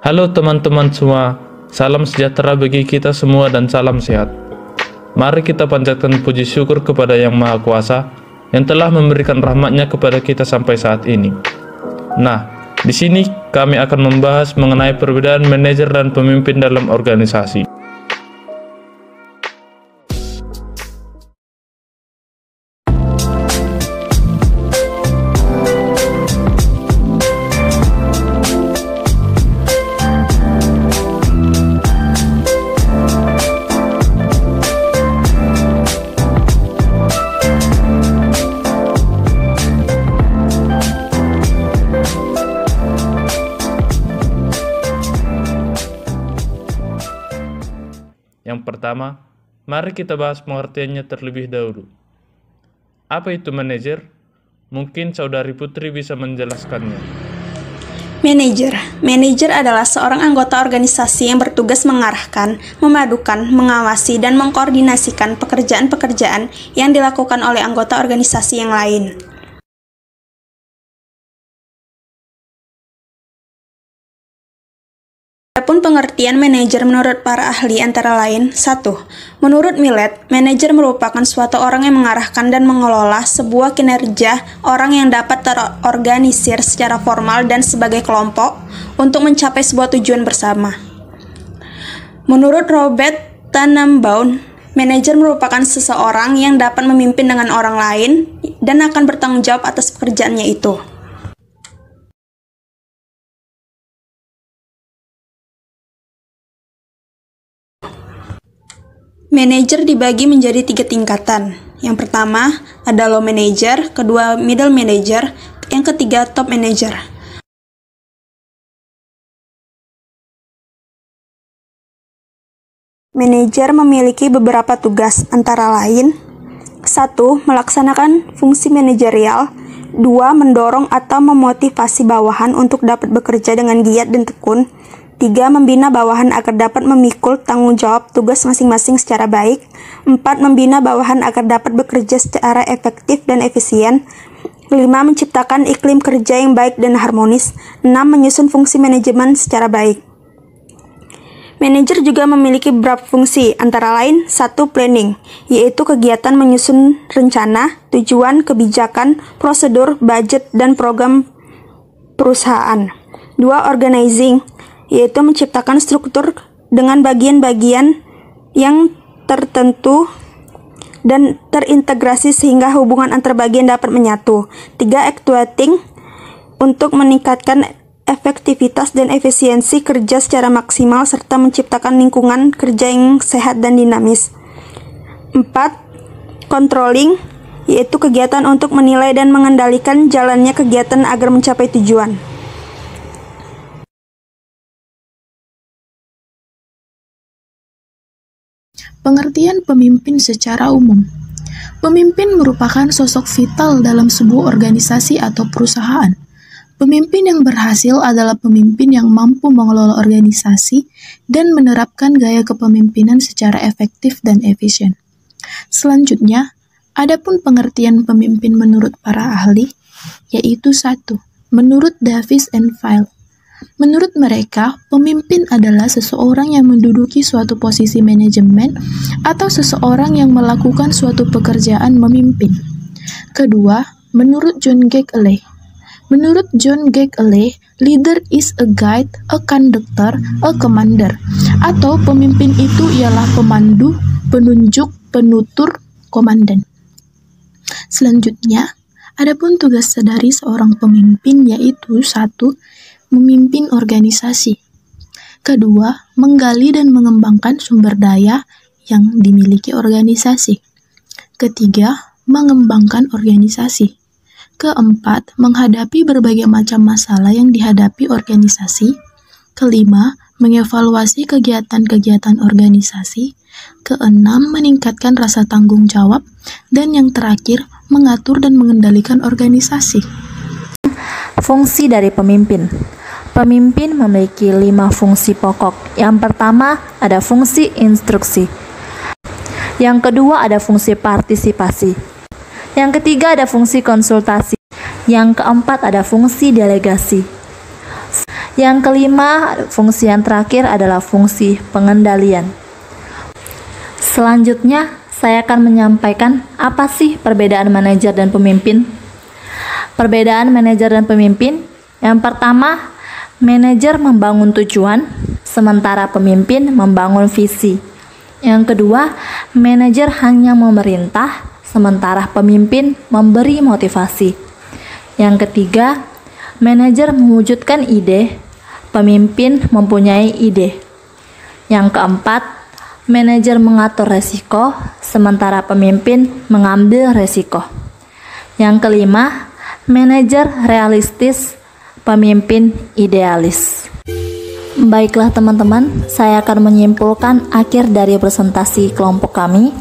Halo teman-teman semua, salam sejahtera bagi kita semua dan salam sehat. Mari kita panjatkan puji syukur kepada Yang Maha Kuasa yang telah memberikan rahmat-Nya kepada kita sampai saat ini. Nah, di sini kami akan membahas mengenai perbedaan manajer dan pemimpin dalam organisasi. Yang pertama, mari kita bahas pengertiannya terlebih dahulu. Apa itu manajer? Mungkin Saudari Putri bisa menjelaskannya. Manajer adalah seorang anggota organisasi yang bertugas mengarahkan, memadukan, mengawasi, dan mengkoordinasikan pekerjaan-pekerjaan yang dilakukan oleh anggota organisasi yang lain. Adapun pengertian manajer menurut para ahli antara lain: 1. Menurut Millet, manajer merupakan suatu orang yang mengarahkan dan mengelola sebuah kinerja orang yang dapat terorganisir secara formal dan sebagai kelompok untuk mencapai sebuah tujuan bersama. Menurut Robert Tannenbaum, manajer merupakan seseorang yang dapat memimpin dengan orang lain dan akan bertanggung jawab atas pekerjaannya itu. Manajer dibagi menjadi 3 tingkatan. Yang pertama ada low manager, kedua middle manager, yang ketiga top manager. Manajer memiliki beberapa tugas, antara lain: 1. Melaksanakan fungsi manajerial. 2. Mendorong atau memotivasi bawahan untuk dapat bekerja dengan giat dan tekun. 3. Membina bawahan agar dapat memikul tanggung jawab tugas masing-masing secara baik. 4. Membina bawahan agar dapat bekerja secara efektif dan efisien. 5. Menciptakan iklim kerja yang baik dan harmonis. 6. Menyusun fungsi manajemen secara baik. Manajer juga memiliki beberapa fungsi, antara lain: 1. Planning, yaitu kegiatan menyusun rencana, tujuan, kebijakan, prosedur, budget, dan program perusahaan. 2. Organizing, yaitu menciptakan struktur dengan bagian-bagian yang tertentu dan terintegrasi sehingga hubungan antar bagian dapat menyatu. 3. Actuating, untuk meningkatkan efektivitas dan efisiensi kerja secara maksimal serta menciptakan lingkungan kerja yang sehat dan dinamis. 4. Controlling, yaitu kegiatan untuk menilai dan mengendalikan jalannya kegiatan agar mencapai tujuan. Pengertian pemimpin secara umum. Pemimpin merupakan sosok vital dalam sebuah organisasi atau perusahaan. Pemimpin yang berhasil adalah pemimpin yang mampu mengelola organisasi dan menerapkan gaya kepemimpinan secara efektif dan efisien. Selanjutnya, adapun pengertian pemimpin menurut para ahli, yaitu 1. Menurut Davis and File. Menurut mereka, pemimpin adalah seseorang yang menduduki suatu posisi manajemen atau seseorang yang melakukan suatu pekerjaan memimpin. Kedua, menurut John Gackley. Menurut John Gackley, leader is a guide, a conductor, a commander. Atau pemimpin itu ialah pemandu, penunjuk, penutur, komandan. Selanjutnya, adapun tugas dari seorang pemimpin yaitu 1. Memimpin organisasi. Kedua, menggali dan mengembangkan sumber daya yang dimiliki organisasi. Ketiga, mengembangkan organisasi. Keempat, menghadapi berbagai macam masalah yang dihadapi organisasi. Kelima, mengevaluasi kegiatan-kegiatan organisasi. Keenam, meningkatkan rasa tanggung jawab. Dan yang terakhir, mengatur dan mengendalikan organisasi. Fungsi dari pemimpin. Pemimpin memiliki 5 fungsi pokok. Yang pertama ada fungsi instruksi. Yang kedua ada fungsi partisipasi. Yang ketiga ada fungsi konsultasi. Yang keempat ada fungsi delegasi. Yang kelima, fungsi yang terakhir adalah fungsi pengendalian. Selanjutnya, saya akan menyampaikan apa sih perbedaan manajer dan pemimpin. Perbedaan manajer dan pemimpin, yang pertama, manajer membangun tujuan, sementara pemimpin membangun visi. Yang kedua, manajer hanya memerintah, sementara pemimpin memberi motivasi. Yang ketiga, manajer mewujudkan ide, pemimpin mempunyai ide. Yang keempat, manajer mengatur resiko, sementara pemimpin mengambil resiko. Yang kelima, manajer realistis, pemimpin idealis. Baiklah teman-teman, saya akan menyimpulkan akhir dari presentasi kelompok kami.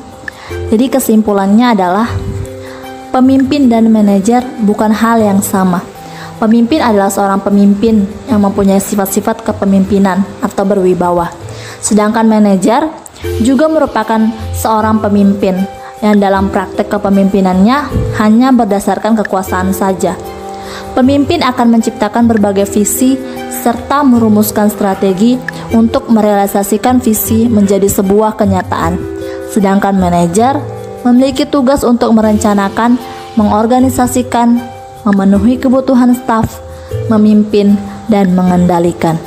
Jadi kesimpulannya adalah pemimpin dan manajer bukan hal yang sama. Pemimpin adalah seorang pemimpin yang mempunyai sifat-sifat kepemimpinan atau berwibawa. Sedangkan manajer juga merupakan seorang pemimpin yang dalam praktek kepemimpinannya hanya berdasarkan kekuasaan saja. Pemimpin akan menciptakan berbagai visi serta merumuskan strategi untuk merealisasikan visi menjadi sebuah kenyataan. Sedangkan manajer memiliki tugas untuk merencanakan, mengorganisasikan, memenuhi kebutuhan staf, memimpin, dan mengendalikan.